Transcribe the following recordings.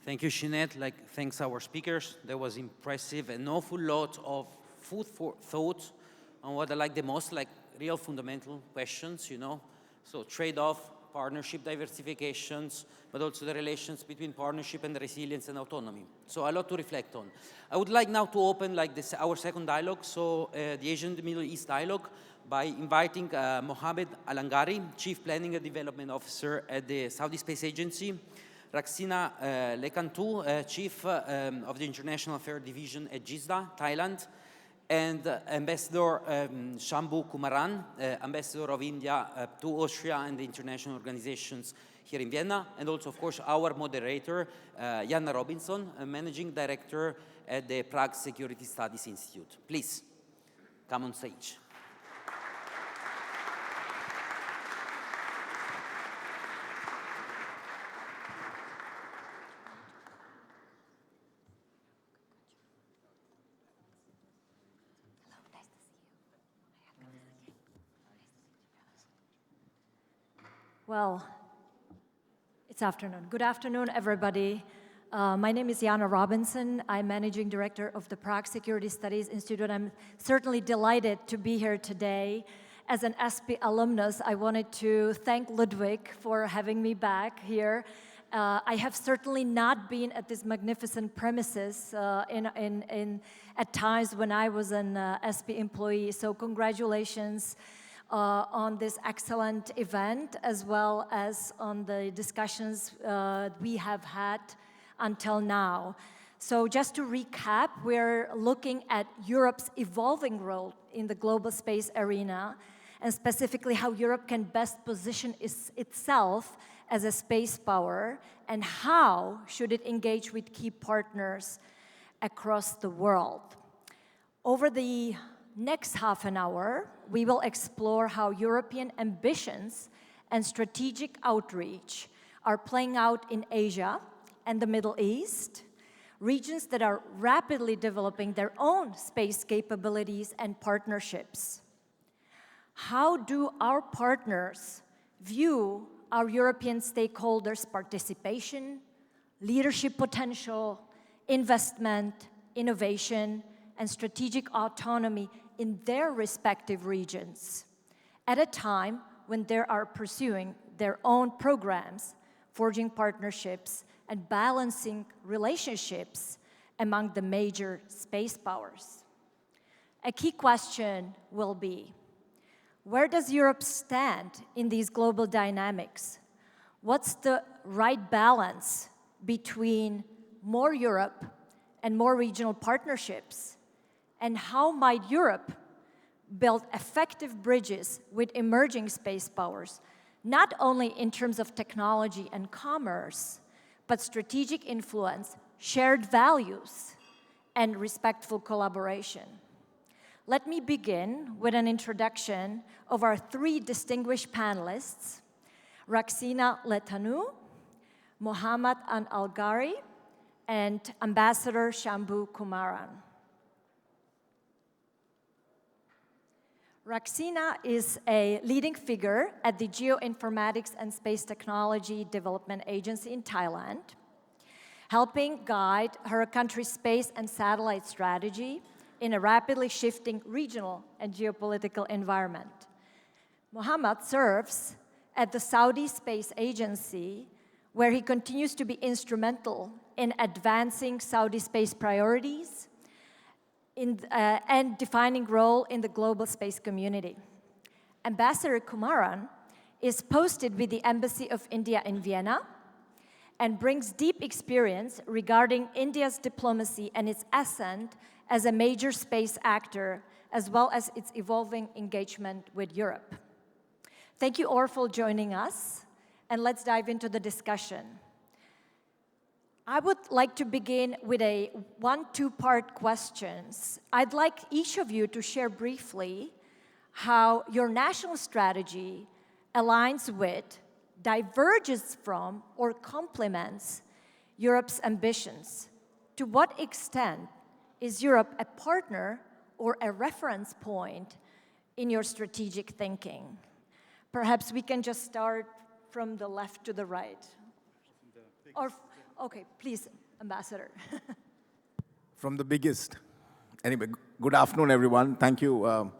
Thank you, Sinead. Thanks our speakers. That was impressive. An awful lot of food for thought on what I like the most, real fundamental questions, So trade-off, partnership diversifications, but also the relations between partnership and resilience and autonomy. So a lot to reflect on. I would like now to open our second dialogue, so the Asian and Middle East dialogue, by inviting Mohammad Al-Angari, Chief Planning and Development Officer at the Saudi Space Agency, Raksina Lekthanoo, Chief of the International Affairs Division at JISDA, Thailand, and Ambassador Shambhu Kumaran, Ambassador of India to Austria and the international organizations here in Vienna, and also, of course, our moderator, Jana Robinson, Managing Director at the Prague Security Studies Institute. Please, come on stage. Well, it's afternoon. Good afternoon, everybody. My name is Jana Robinson. I'm Managing Director of the Prague Security Studies Institute. I'm certainly delighted to be here today. As an ESPI alumnus, I wanted to thank Ludwig for having me back here. I have certainly not been at these magnificent premises at times when I was an ESPI employee, so congratulations on this excellent event, as well as on the discussions we have had until now. So just to recap, we're looking at Europe's evolving role in the global space arena, and specifically how Europe can best position itself as a space power, and how should it engage with key partners across the world. Over the next half an hour, we will explore how European ambitions and strategic outreach are playing out in Asia and the Middle East, regions that are rapidly developing their own space capabilities and partnerships. How do our partners view our European stakeholders' participation, leadership potential, investment, innovation, and strategic autonomy in their respective regions at a time when they are pursuing their own programs, forging partnerships, and balancing relationships among the major space powers? A key question will be, where does Europe stand in these global dynamics? What's the right balance between more Europe and more regional partnerships? And how might Europe build effective bridges with emerging space powers, not only in terms of technology and commerce, but strategic influence, shared values, and respectful collaboration? Let me begin with an introduction of our three distinguished panelists, Raksina Lekthanoo, Mohammad Al-Angari, and Ambassador Shambhu Kumaran. Raksina is a leading figure at the Geo-Informatics and Space Technology Development Agency in Thailand, helping guide her country's space and satellite strategy in a rapidly shifting regional and geopolitical environment. Mohammad serves at the Saudi Space Agency, where he continues to be instrumental in advancing Saudi space priorities and defining role in the global space community. Ambassador Kumaran is posted with the Embassy of India in Vienna and brings deep experience regarding India's diplomacy and its ascent as a major space actor, as well as its evolving engagement with Europe. Thank you all for joining us, and let's dive into the discussion. I would like to begin with a two-part questions. I'd like each of you to share briefly how your national strategy aligns with, diverges from, or complements Europe's ambitions. To what extent is Europe a partner or a reference point in your strategic thinking? Perhaps we can just start from the left to the right. Or, okay, please, Ambassador. From the biggest. Anyway, good afternoon, everyone. Thank you,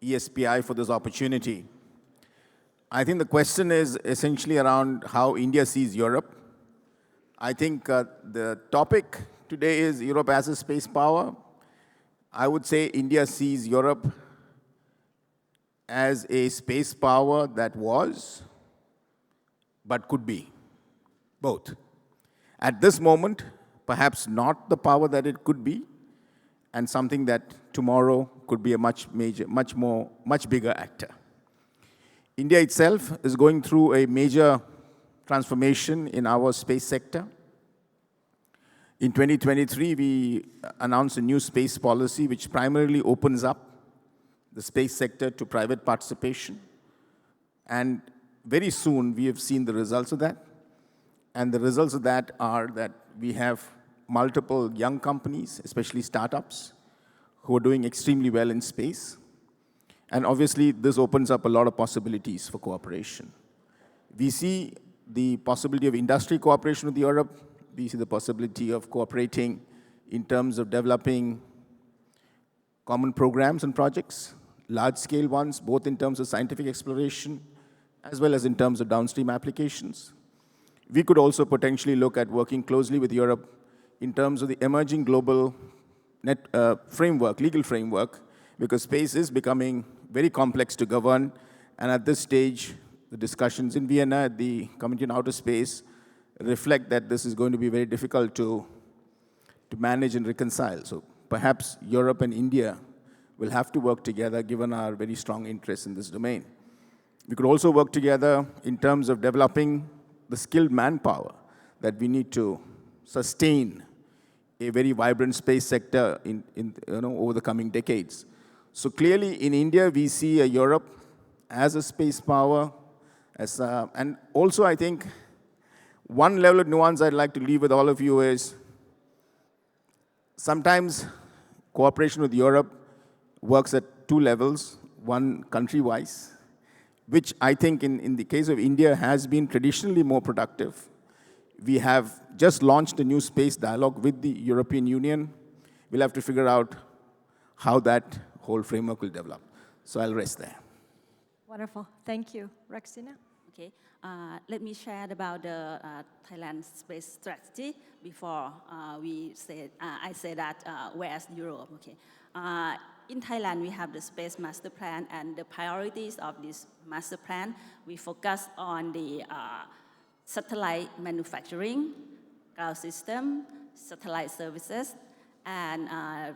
ESPI, for this opportunity. I think the question is essentially around how India sees Europe. I think the topic today is Europe as a space power. I would say India sees Europe as a space power that was, but could be, both. At this moment, perhaps not the power that it could be, and something that tomorrow could be a much bigger actor. India itself is going through a major transformation in our space sector. In 2023, we announced a new space policy which primarily opens up the space sector to private participation. And very soon, we have seen the results of that. And the results of that are that we have multiple young companies, especially startups, who are doing extremely well in space. And obviously, this opens up a lot of possibilities for cooperation. We see the possibility of industry cooperation with Europe. We see the possibility of cooperating in terms of developing common programs and projects, large-scale ones, both in terms of scientific exploration, as well as in terms of downstream applications. We could also potentially look at working closely with Europe in terms of the emerging global legal framework, because space is becoming very complex to govern. And at this stage, the discussions in Vienna at the Committee on Outer Space reflect that this is going to be very difficult to manage and reconcile. So perhaps Europe and India will have to work together, given our very strong interest in this domain. We could also work together in terms of developing the skilled manpower that we need to sustain a very vibrant space sector over the coming decades. So clearly, in India, we see a Europe as a space power, and also I think one level of nuance I'd like to leave with all of you is sometimes cooperation with Europe works at two levels, one country-wise, which I think in the case of India has been traditionally more productive. We have just launched a new space dialogue with the European Union. We'll have to figure out how that whole framework will develop. So I'll rest there. Wonderful. Thank you. Raksina? Okay. Let me share about the Thailand space strategy before I say that where's Europe. Okay. In Thailand, we have the space master plan, and the priorities of this master plan, we focus on the satellite manufacturing, ground system, satellite services, and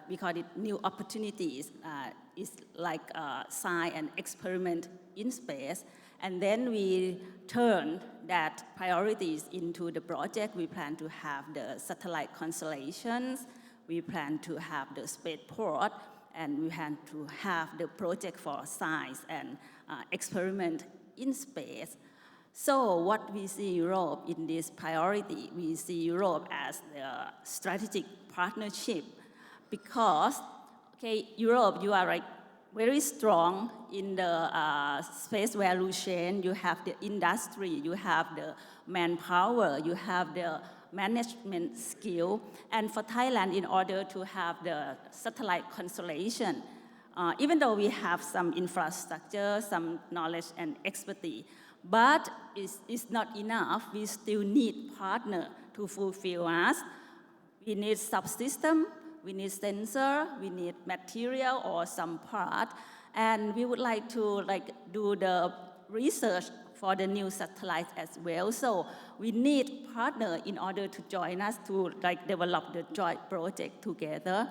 we call it new opportunities. It's like science and experiment in space. And then we turn that priorities into the project. We plan to have the satellite constellations. We plan to have the spaceport. And we plan to have the project for science and experiment in space. So what we see Europe in this priority, we see Europe as the strategic partnership because, okay, Europe, you are like very strong in the space value chain. You have the industry, you have the manpower, you have the management skill. And for Thailand, in order to have the satellite constellation, even though we have some infrastructure, some knowledge and expertise, but it's not enough. We still need partner to fulfill us. We need subsystem, we need sensor, we need material or some part, and we would like to do the research for the new satellites as well. So we need partner in order to join us to develop the joint project together.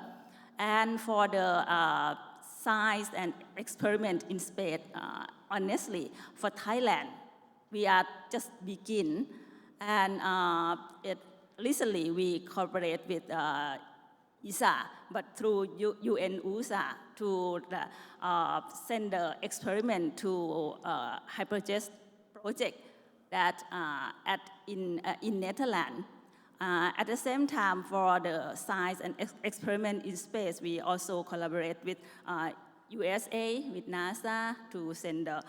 And for the science and experiment in space, honestly, for Thailand, we are just begin. And recently we cooperate with ESA, but through UN-USA to send the experiment to Hyperjet project that in Netherlands. At the same time, for the science and experiment in space, we also collaborate with USA, with NASA to send the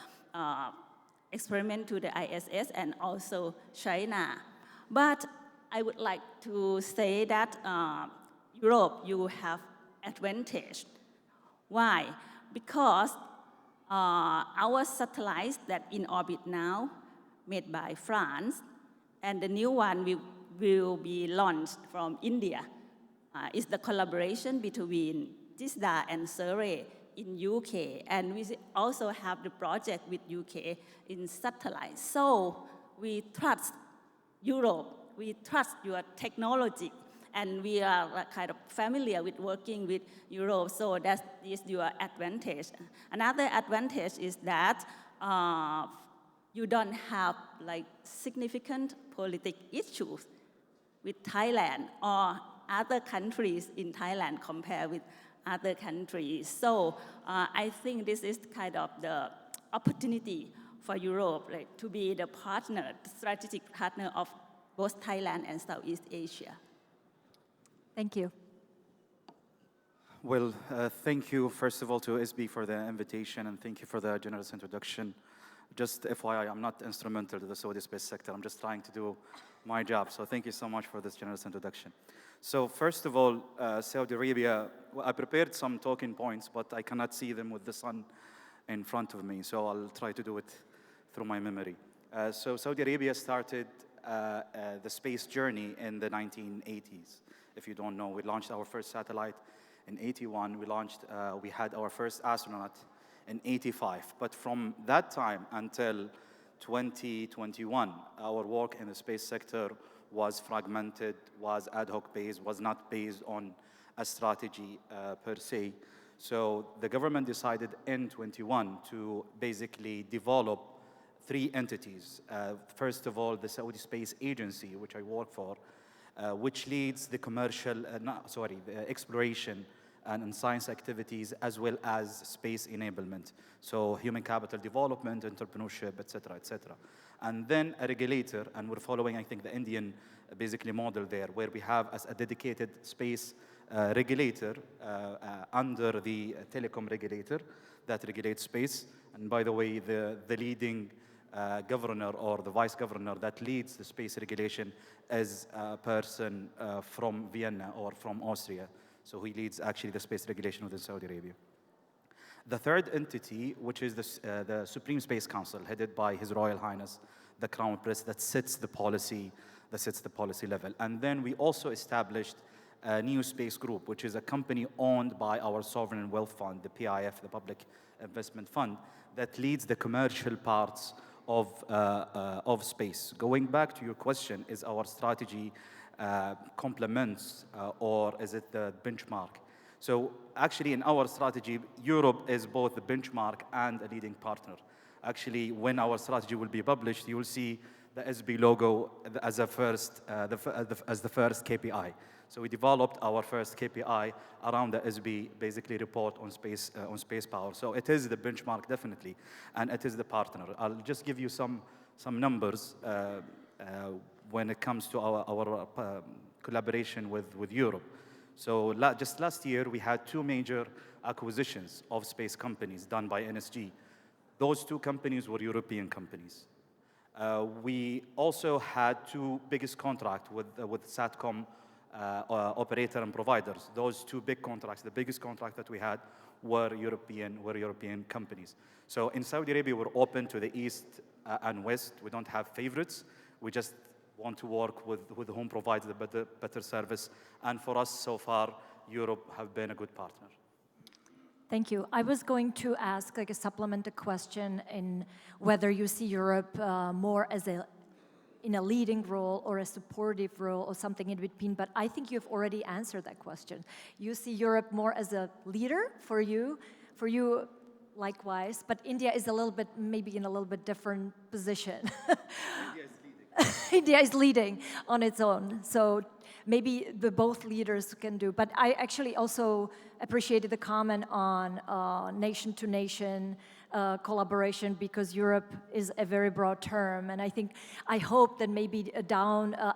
experiment to the ISS, and also China. But I would like to say that Europe, you have advantage. Why? Because our satellites that in orbit now, made by France, and the new one will be launched from India, is the collaboration between TISDA and Surrey in UK, and we also have the project with UK in satellites. So we trust Europe, we trust your technology, and we are kind of familiar with working with Europe, so that is your advantage. Another advantage is that you don't have like significant political issues with Thailand or other countries in Thailand compared with other countries. So I think this is kind of the opportunity for Europe, like, to be the partner, the strategic partner of both Thailand and Southeast Asia. Thank you. Well, thank you, first of all, to SB for the invitation, and thank you for the generous introduction. Just FYI, I'm not instrumental to the Saudi space sector. I'm just trying to do my job. So thank you so much for this generous introduction. So first of all, Saudi Arabia, well, I prepared some talking points, but I cannot see them with the sun in front of me. So I'll try to do it through my memory. So Saudi Arabia started the space journey in the 1980s. If you don't know, we launched our first satellite in 81. We had our first astronaut in 85. But from that time until 2021, our work in the space sector was fragmented, was ad hoc based, was not based on a strategy per se. So the government decided in 21 to basically develop 3 entities. First of all, the Saudi Space Agency, which I work for, which leads the the exploration and science activities, as well as space enablement. So human capital development, entrepreneurship, et cetera, and then a regulator, and we're following, I think, the Indian basically model there, where we have as a dedicated space regulator under the telecom regulator that regulates space. And by the way, the leading governor or the vice governor that leads the space regulation is a person from Vienna or from Austria. So he leads actually the space regulation within Saudi Arabia. The third entity, which is the Supreme Space Council, headed by His Royal Highness, the Crown Prince, that sets the policy level. And then we also established a new space group, which is a company owned by our Sovereign Wealth Fund, the PIF, the Public Investment Fund, that leads the commercial parts of space. Going back to your question, is our strategy complements or is it the benchmark? So actually in our strategy, Europe is both the benchmark and a leading partner. Actually, when our strategy will be published, you will see the SB logo as the first KPI. So we developed our first KPI around the SB, basically report on space power. So it is the benchmark, definitely, and it is the partner. I'll just give you some numbers when it comes to our collaboration with Europe. So just last year, we had 2 major acquisitions of space companies done by NSG. Those 2 companies were European companies. We also had 2 biggest contracts with SATCOM operator and providers. Those 2 big contracts, the biggest contract that we had, were European companies. So in Saudi Arabia, we're open to the East and West. We don't have favorites. We just want to work with whom provides the better service. And for us, so far, Europe have been a good partner. Thank you. I was going to ask like a supplemental question in whether you see Europe more as in a leading role or a supportive role or something in between, but I think you've already answered that question. You see Europe more as a leader for you likewise, but India is maybe in a little bit different position. India is leading. India is leading on its own, so maybe the both leaders can do. But I actually also appreciated the comment on nation-to-nation collaboration, because Europe is a very broad term, and I hope that maybe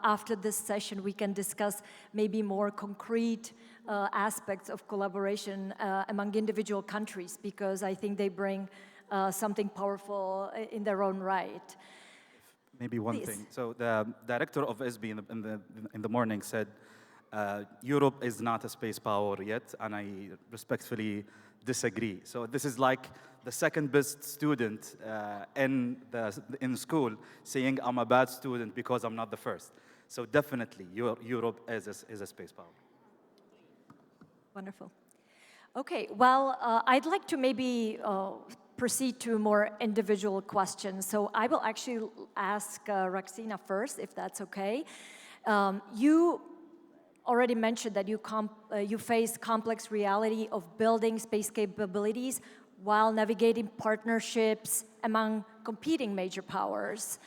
after this session we can discuss maybe more concrete aspects of collaboration among individual countries, because I think they bring something powerful in their own right. Maybe one Please. thing. So the director of ESPI in the morning said, Europe is not a space power yet, and I respectfully disagree. So this is like the second best student in school saying I'm a bad student because I'm not the first. So definitely, Europe is a space power. Wonderful. Okay, well, I'd like to maybe proceed to more individual questions. So I will actually ask Raksina first, if that's okay. You already mentioned that you face complex reality of building space capabilities while navigating partnerships among competing major powers.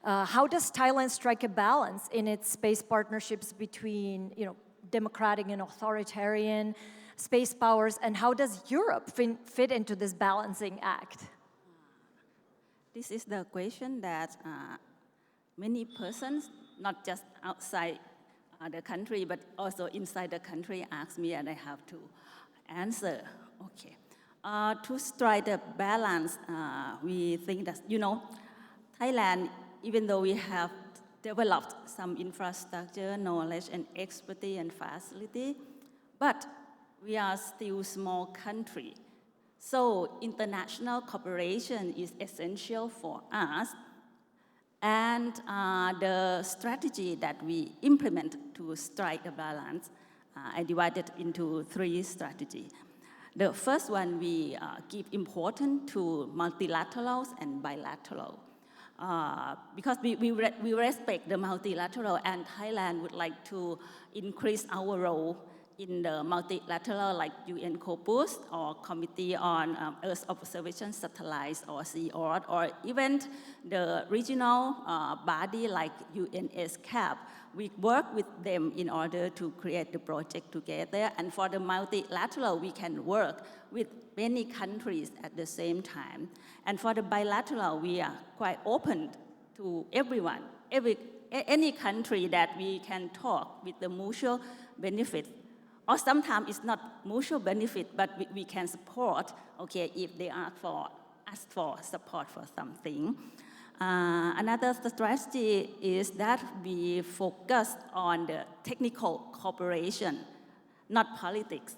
How does Thailand strike a balance in its space partnerships between, democratic and authoritarian space powers, and how does Europe fit into this balancing act? This is the question that many persons, not just outside the country, but also inside the country, ask me, and I have to answer. Okay. To strike the balance, we think that, Thailand, even though we have developed some infrastructure, knowledge, and expertise and facility, but we are still a small country. So international cooperation is essential for us. And the strategy that we implement to strike a balance, I divided into 3 strategies. The first one, we give importance to multilaterals and bilateral. Because we respect the multilateral, and Thailand would like to increase our role in the multilateral, like UN COPUS or Committee on Earth Observation Satellites or CEORT, or even the regional body like UNSCAP. We work with them in order to create the project together. And for the multilateral, we can work with many countries at the same time. And for the bilateral, we are quite open to everyone, any country that we can talk with the mutual benefit. Or sometimes it's not mutual benefit, but we can support, okay, if they ask for support for something. Another strategy is that we focus on the technical cooperation, not politics.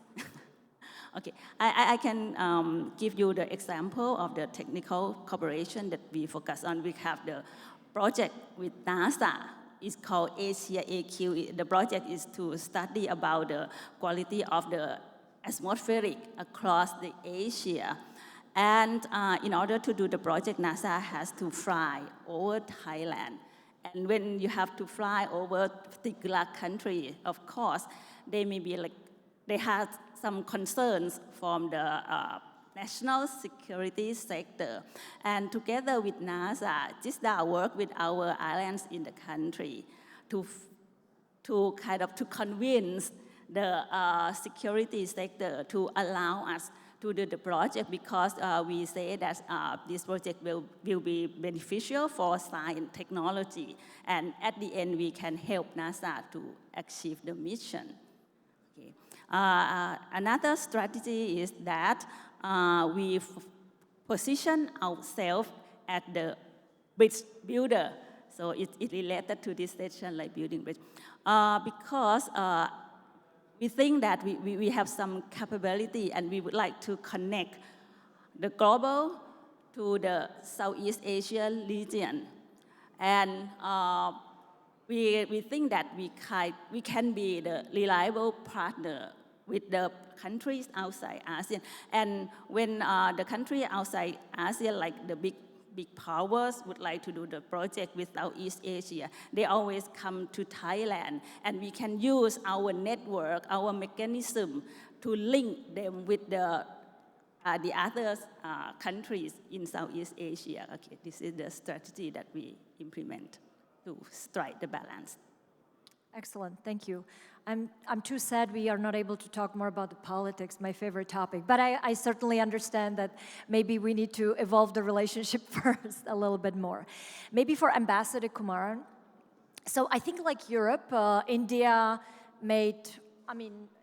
Okay, I can give you the example of the technical cooperation that we focus on. We have the project with NASA. It's called ASIA-AQ. The project is to study about the quality of the atmospheric across the Asia. And in order to do the project, NASA has to fly over Thailand. And when you have to fly over a particular country, of course, they have some concerns from the national security sector. And together with NASA, JISDA work with our alliance in the country to convince the security sector to allow us to do the project, because we say that this project will be beneficial for science and technology. And at the end, we can help NASA to achieve the mission. Okay. Another strategy is that we position ourselves at the bridge builder. So it's related to this session, like building bridge. Because we think that we have some capability, and we would like to connect the global to the Southeast Asia region. And we think that we can be the reliable partner with the countries outside ASEAN. And when the country outside ASEAN, like the big powers, would like to do the project with Southeast Asia, they always come to Thailand. And we can use our network, our mechanism, to link them with the other countries in Southeast Asia. Okay, this is the strategy that we implement to strike the balance. Excellent, thank you. I'm too sad we are not able to talk more about the politics, my favorite topic. But I certainly understand that maybe we need to evolve the relationship first a little bit more. Maybe for Ambassador Kumaran. So I think like Europe, India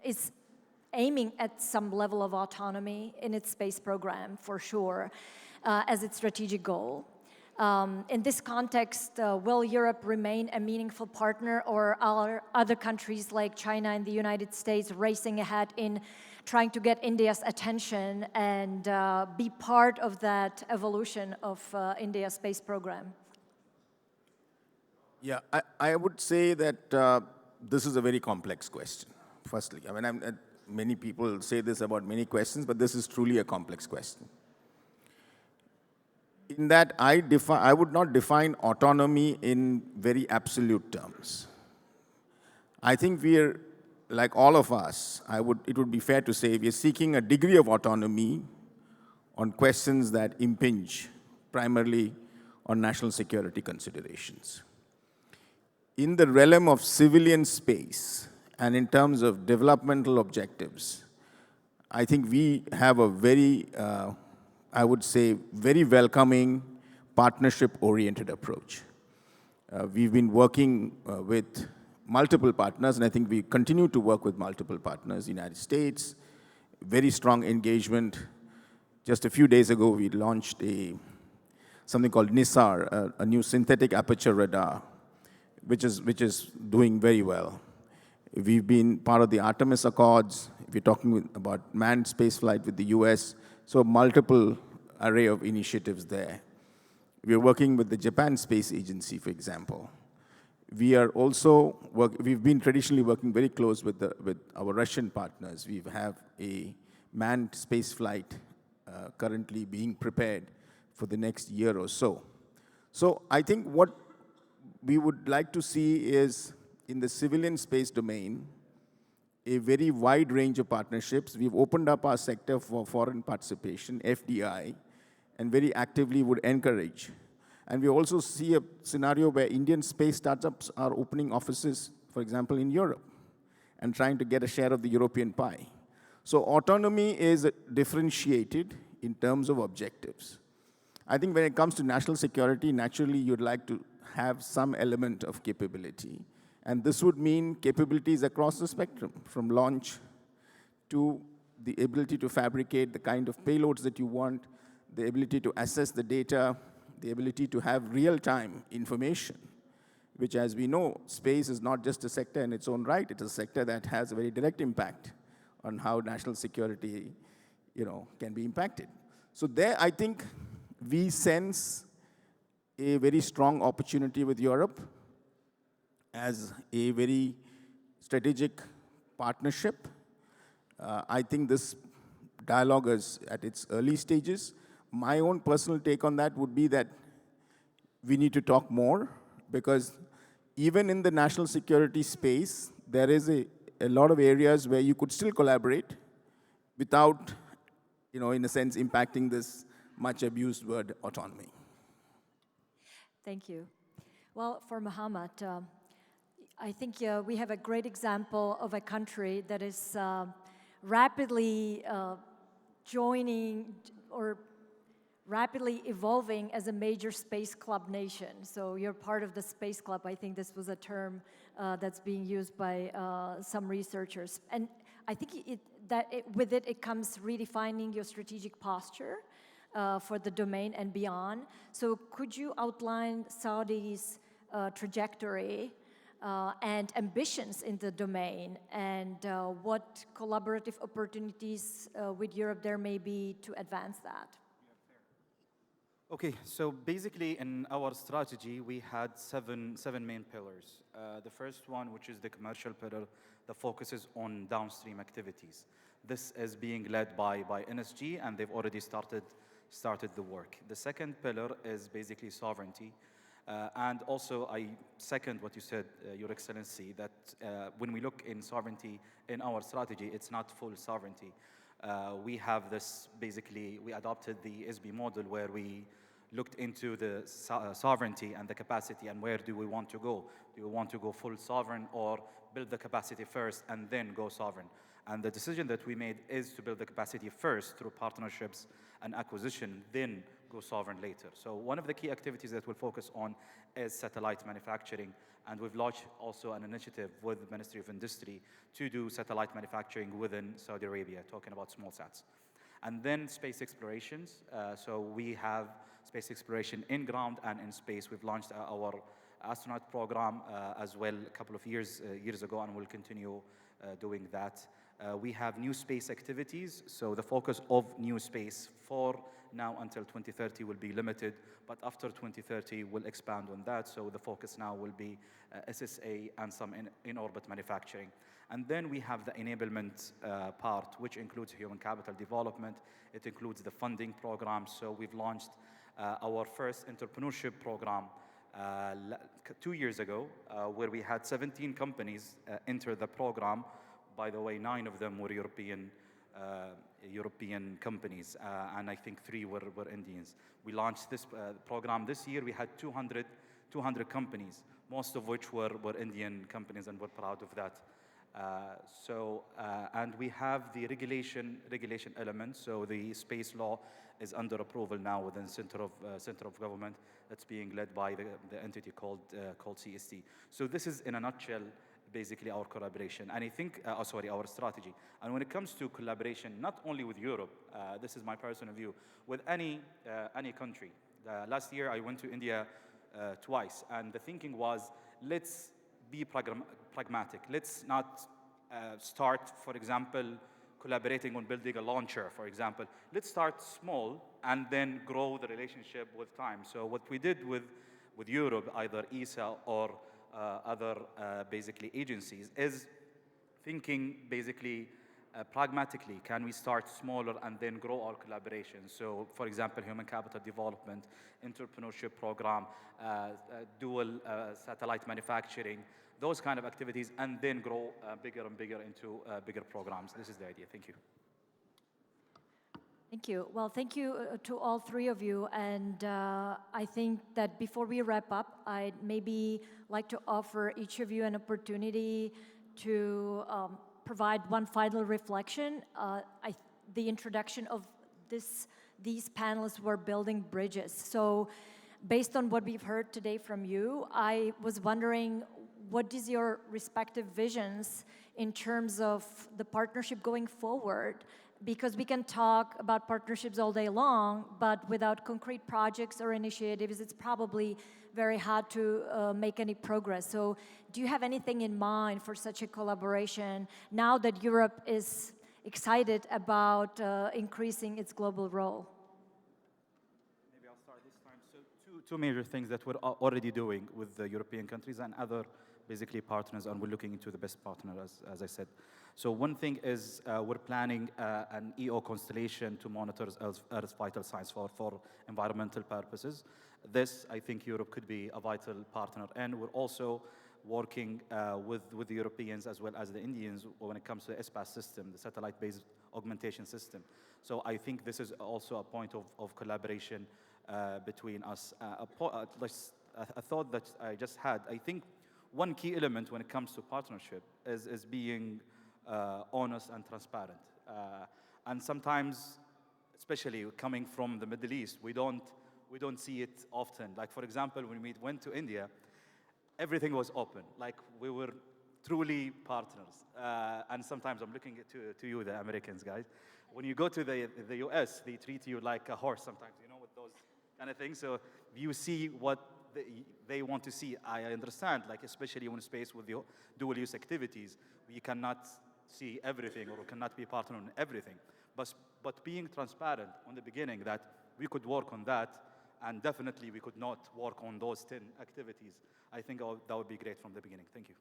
is aiming at some level of autonomy in its space program, for sure, as its strategic goal. In this context, will Europe remain a meaningful partner, or are other countries like China and the United States racing ahead in trying to get India's attention and be part of that evolution of India's space program? Yeah, I would say that this is a very complex question, firstly. I mean, many people say this about many questions, but this is truly a complex question. In that, I would not define autonomy in very absolute terms. I think we're, like all of us, it would be fair to say we're seeking a degree of autonomy on questions that impinge primarily on national security considerations. In the realm of civilian space and in terms of developmental objectives, I think we have a very, I would say, very welcoming, partnership-oriented approach. We've been working with multiple partners, and I think we continue to work with multiple partners, United States, very strong engagement. Just a few days ago, we launched something called NISAR, a new synthetic aperture radar, which is doing very well. We've been part of the Artemis Accords. We're talking about manned spaceflight with the US. So multiple array of initiatives there. We're working with the Japan Space Agency, for example. We are also we've been traditionally working very close with our Russian partners. We have a manned spaceflight currently being prepared for the next year or so. So I think what we would like to see is, in the civilian space domain, a very wide range of partnerships. We've opened up our sector for foreign participation, FDI, and very actively would encourage. And we also see a scenario where Indian space startups are opening offices, for example, in Europe, and trying to get a share of the European pie. So autonomy is differentiated in terms of objectives. I think when it comes to national security, naturally you'd like to have some element of capability. And this would mean capabilities across the spectrum, from launch to the ability to fabricate the kind of payloads that you want, the ability to assess the data, the ability to have real-time information, which, as we know, space is not just a sector in its own right. It's a sector that has a very direct impact on how national security, can be impacted. So there, I think we sense a very strong opportunity with Europe as a very strategic partnership. I think this dialogue is at its early stages. My own personal take on that would be that we need to talk more, because even in the national security space, there is a lot of areas where you could still collaborate without, in a sense, impacting this much abused word autonomy. Thank you. Well, for Mohammad, I think we have a great example of a country that is rapidly joining or rapidly evolving as a major space club nation. So you're part of the space club. I think this was a term that's being used by some researchers. And I think with it comes redefining your strategic posture for the domain and beyond. So could you outline Saudi's trajectory and ambitions in the domain, and what collaborative opportunities with Europe there may be to advance that? Okay, so basically in our strategy, we had seven main pillars. The first one, which is the commercial pillar, that focuses on downstream activities. This is being led by NSG, and they've already started the work. The second pillar is basically sovereignty. And also, I second what you said, Your Excellency, that when we look in sovereignty in our strategy, it's not full sovereignty. We have this, basically, we adopted the ESPI model where we looked into the sovereignty and the capacity and where do we want to go. Do we want to go full sovereign or build the capacity first and then go sovereign? And the decision that we made is to build the capacity first through partnerships and acquisition, then go sovereign later. So one of the key activities that we'll focus on is satellite manufacturing. And we've launched also an initiative with the Ministry of Industry to do satellite manufacturing within Saudi Arabia, talking about small sats. And then space explorations. So we have space exploration in ground and in space. We've launched our astronaut program as well a couple of years ago, and we'll continue doing that. We have new space activities, so the focus of new space for now until 2030 will be limited, but after 2030 we'll expand on that, so the focus now will be SSA and some in-orbit manufacturing. And then we have the enablement part, which includes human capital development. It includes the funding program, so we've launched our first entrepreneurship program 2 years ago, where we had 17 companies enter the program. By the way, 9 of them were European companies, and I think 3 were Indians. We launched this program this year. We had 200 companies, most of which were Indian companies, and we're proud of that. And we have the regulation element. So the space law is under approval now within the center of government. That's being led by the entity called CST. So this is in a nutshell basically our collaboration, and I think, our strategy. And when it comes to collaboration, not only with Europe, this is my personal view, with any country. Last year I went to India twice, and the thinking was, let's be pragmatic. Let's not start, for example, collaborating on building a launcher, for example. Let's start small and then grow the relationship with time. So what we did with Europe, either ESA or other basically agencies, is thinking basically pragmatically. Can we start smaller and then grow our collaboration? So, for example, human capital development, entrepreneurship program, dual satellite manufacturing, those kind of activities, and then grow bigger and bigger into bigger programs. This is the idea. Thank you. Thank you. Well, thank you to all 3 of you. And I think that before we wrap up, I'd maybe like to offer each of you an opportunity to provide one final reflection. The introduction of these panelists were building bridges. So based on what we've heard today from you, I was wondering, what is your respective visions in terms of the partnership going forward? Because we can talk about partnerships all day long, but without concrete projects or initiatives, it's probably very hard to make any progress. So do you have anything in mind for such a collaboration now that Europe is excited about increasing its global role? Maybe I'll start this time. So two major things that we're already doing with the European countries and other basically partners, and we're looking into the best partner, as I said. So one thing is we're planning an EO constellation to monitor Earth's vital signs for environmental purposes. This, I think Europe could be a vital partner. And we're also working with the Europeans as well as the Indians when it comes to the ESPI system, the satellite-based augmentation system. So I think this is also a point of collaboration between us. A thought that I just had, I think one key element when it comes to partnership is being honest and transparent. And sometimes, especially coming from the Middle East, we don't see it often. Like, for example, when we went to India, everything was open. Like, we were truly partners. And sometimes I'm looking to you, the Americans, guys. When you go to the US, they treat you like a horse sometimes, with those kind of things. So you see what they want to see. I understand, like, especially when space with the dual-use activities, we cannot see everything or cannot be partner on everything. But being transparent on the beginning that we could work on that, and definitely we could not work on those 10 activities, I think that would be great from the beginning. Thank you.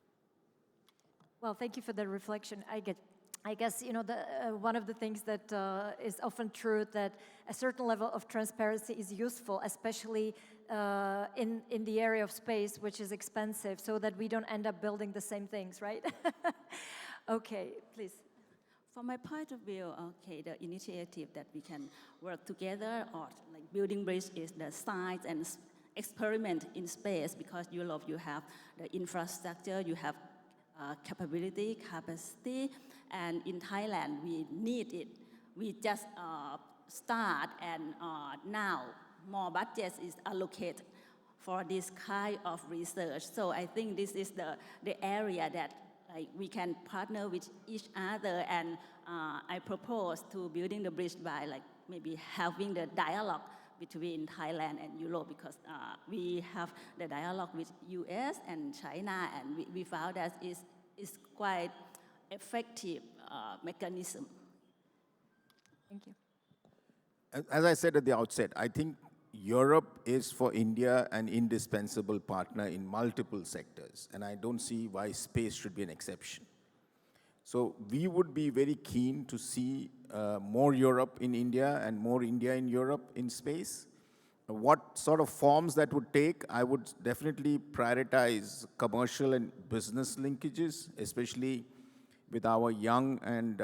Well, thank you for the reflection. I guess, one of the things that is often true, that a certain level of transparency is useful, especially in the area of space, which is expensive, so that we don't end up building the same things, right? Okay, please. From my point of view, the initiative that we can work together, or like building bridge, is the science and experiment in space, because Europe, you have the infrastructure, you have capacity, and in Thailand, we need it. We just start, and now more budget is allocated for this kind of research. So I think this is the area that we can partner with each other, and I propose to building the bridge by maybe having the dialogue between Thailand and Europe because we have the dialogue with US and China, and we found that it's quite effective mechanism. Thank you. As I said at the outset, I think Europe is for India an indispensable partner in multiple sectors, and I don't see why space should be an exception. So we would be very keen to see more Europe in India and more India in Europe in space. What sort of forms that would take, I would definitely prioritize commercial and business linkages, especially with our young and,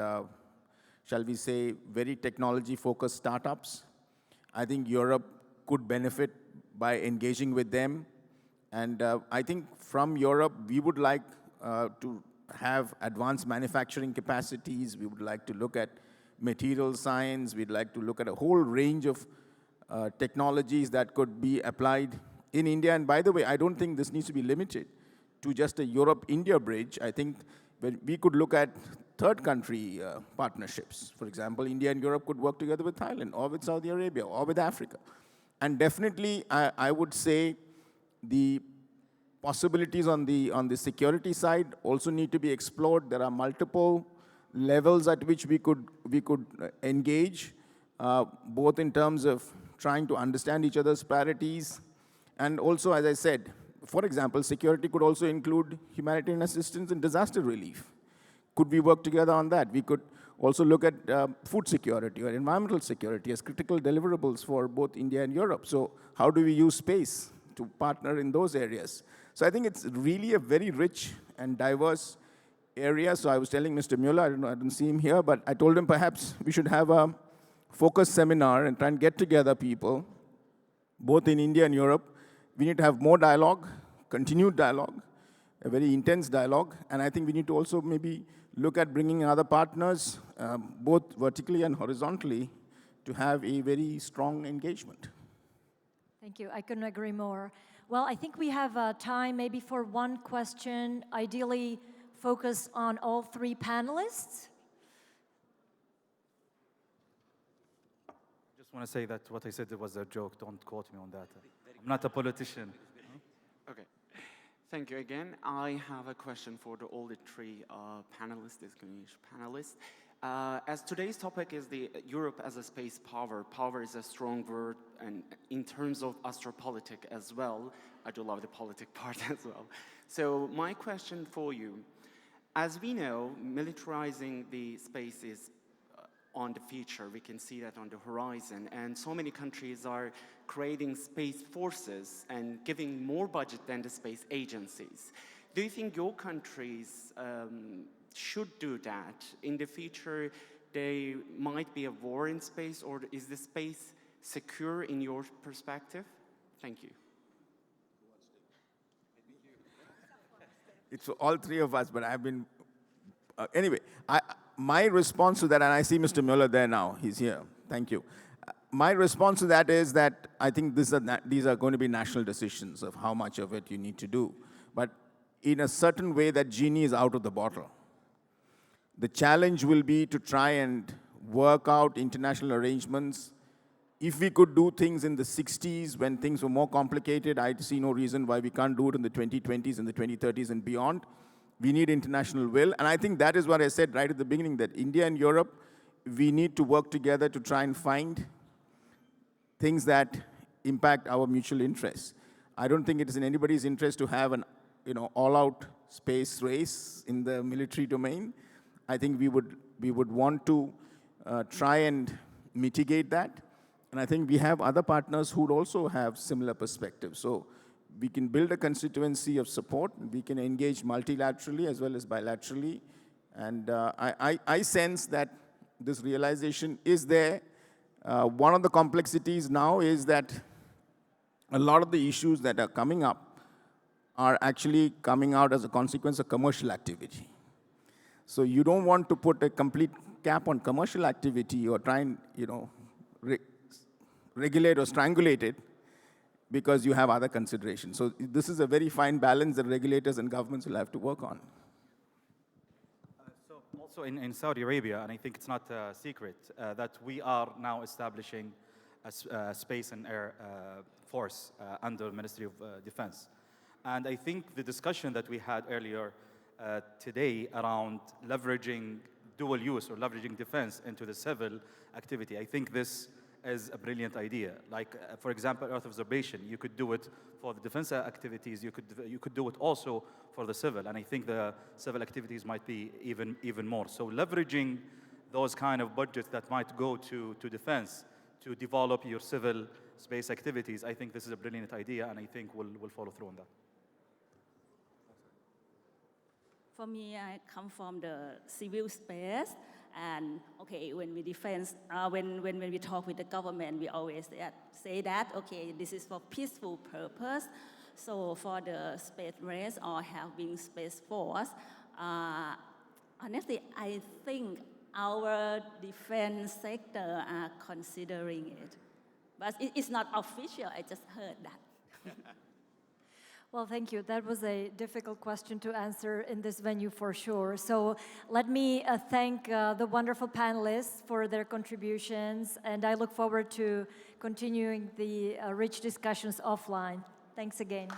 shall we say, very technology-focused startups. I think Europe could benefit by engaging with them. And I think from Europe, we would like to have advanced manufacturing capacities. We would like to look at material science. We'd like to look at a whole range of technologies that could be applied in India. And by the way, I don't think this needs to be limited to just a Europe-India bridge. I think we could look at third country partnerships. For example, India and Europe could work together with Thailand or with Saudi Arabia or with Africa. And definitely, I would say the possibilities on the security side also need to be explored. There are multiple levels at which we could engage, both in terms of trying to understand each other's priorities, and also, as I said, for example, security could also include humanitarian assistance and disaster relief. Could we work together on that? We could also look at food security or environmental security as critical deliverables for both India and Europe. So how do we use space to partner in those areas? So I think it's really a very rich and diverse area. So I was telling Mr. Mueller, I don't see him here, but I told him perhaps we should have a focus seminar and try and get together people, both in India and Europe. We need to have more dialogue, continued dialogue, a very intense dialogue. And I think we need to also maybe look at bringing other partners, both vertically and horizontally, to have a very strong engagement. Thank you. I couldn't agree more. Well, I think we have time maybe for one question, ideally focused on all three panelists. I just want to say that what I said was a joke. Don't quote me on that. I'm not a politician. Okay. Thank you again. I have a question for all the three panelists, distinguished panelists. As today's topic is the Europe as a space power. Power is a strong word, and in terms of astropolitics as well. I do love the politic part as well. So my question for you, as we know, militarizing the space is on the future. We can see that on the horizon, and so many countries are creating space forces and giving more budget than the space agencies. Do you think your countries should do that? In the future, there might be a war in space, or is the space secure in your perspective? Thank you. It's for all three of us, but I've been... anyway, my response to that, and I see Mr. Mueller there now, he's here, thank you. My response to that is that I think these are going to be national decisions of how much of it you need to do. But in a certain way, that genie is out of the bottle. The challenge will be to try and work out international arrangements. If we could do things in the 60s when things were more complicated, I see no reason why we can't do it in the 2020s and the 2030s and beyond. We need international will. And I think that is what I said right at the beginning, that India and Europe, we need to work together to try and find things that impact our mutual interests. I don't think it is in anybody's interest to have an all-out space race in the military domain. I think we would want to try and mitigate that. And I think we have other partners who would also have similar perspectives. So we can build a constituency of support. We can engage multilaterally as well as bilaterally. And I sense that this realization is there. One of the complexities now is that a lot of the issues that are coming up are actually coming out as a consequence of commercial activity. So you don't want to put a complete cap on commercial activity or try and regulate or strangulate it because you have other considerations. So this is a very fine balance that regulators and governments will have to work on. So also in Saudi Arabia, and I think it's not a secret, that we are now establishing Space and Air Force under Ministry of Defense. And I think the discussion that we had earlier today around leveraging dual use or leveraging defense into the civil activity, I think this is a brilliant idea. Like, for example, Earth observation, you could do it for the defense activities, you could do it also for the civil, and I think the civil activities might be even more. So leveraging those kind of budgets that might go to defense to develop your civil space activities, I think this is a brilliant idea, and I think we'll follow through on that. For me, I come from the civil space, and okay, when we when we talk with the government, we always say that okay, this is for peaceful purpose. So for the space race or having space force, honestly, I think our defense sector are considering it, but it's not official. I just heard that. Well, thank you. That was a difficult question to answer in this venue for sure. So let me thank the wonderful panelists for their contributions, and I look forward to continuing the rich discussions offline. Thanks again.